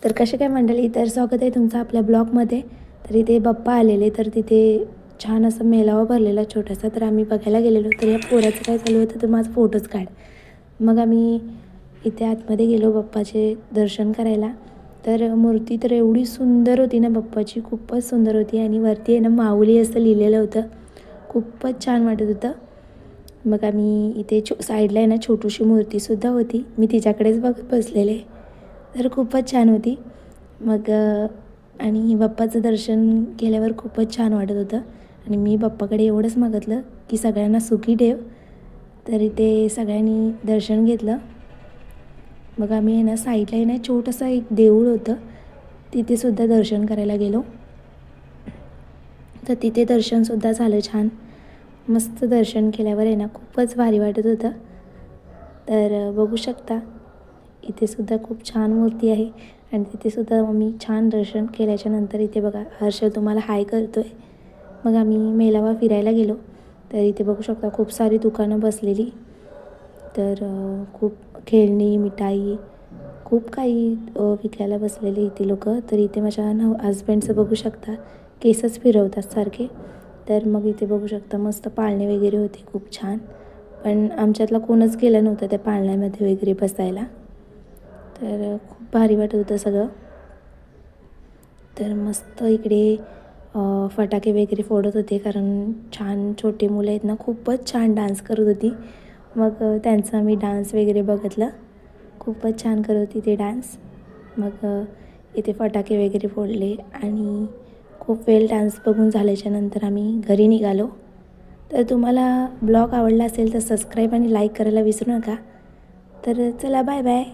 तर कसे काय मंडळी, तर स्वागत आहे तुमचं आपल्या ब्लॉगमध्ये. तर इथे बाप्पा आलेले, तर तिथे छान असं मेळावा भरलेला छोटासा. तर आम्ही बघायला गेलेलो. तर या पोराचं काय चालू होतं, तर माझं फोटोच काढ. मग आम्ही इथे आतमध्ये गेलो बाप्पाचे दर्शन करायला. तर मूर्ती तर एवढी सुंदर होती ना बाप्पाची, खूपच सुंदर होती. आणि वरती आहे ना माऊली असं लिहिलेलं होतं, खूपच छान वाटत होतं. मग आम्ही इथे साईडला आहे ना छोटीशी मूर्तीसुद्धा होती, मी तिच्याकडेच बघत बसलेले. तर खूपच छान होती. मग आणि बाप्पाचं दर्शन केल्यावर खूपच छान वाटत होतं. आणि मी बाप्पाकडे एवढंच मागितलं की सगळ्यांना सुखी ठेव. तर इथे सगळ्यांनी दर्शन घेतलं. मग आम्ही आहे ना साईडला आहे ना छोटंसं एक देऊळ होतं, तिथेसुद्धा दर्शन करायला गेलो. तर तिथे दर्शनसुद्धा झालं छान. मस्त दर्शन केल्यावर आहे ना खूपच भारी वाटत होतं. तर बघू शकता इथेसुद्धा खूप छान मूर्ती आहे. आणि तिथेसुद्धा मी छान दर्शन केल्याच्यानंतर इथे बघा हर्ष तुम्हाला हाय करतो आहे. मग आम्ही मेळावा फिरायला गेलो. तर इथे बघू शकता खूप सारी दुकानं बसलेली. तर खूप खेळणी, मिठाई, खूप काही विकायला बसलेले इथे लोकं. तर इथे माझ्या हजबंडचं बघू शकता केसच फिरवतात सारखे. तर मग इथे बघू शकता मस्त पाळणे वगैरे होते खूप छान. पण आमच्यातला कोणच गेलं नव्हतं त्या पाळण्यामध्ये वगैरे बसायला. तर खूप भारी वाटत होतं सगळं. तर मस्त इकडे फटाके वगैरे फोडत होते, कारण छान छोटे मुलं आहेत ना, खूपच छान डान्स करत होती. मग त्यांचा मी डान्स वगैरे बघितलं, खूपच छान करत होती ते डान्स. मग इथे फटाके वगैरे फोडले आणि खूप वेळ डान्स बघून झाल्याच्यानंतर आम्ही घरी निघालो. तर तुम्हाला ब्लॉग आवडला असेल तर सबस्क्राईब आणि लाईक करायला विसरू नका. तर चला, बाय बाय.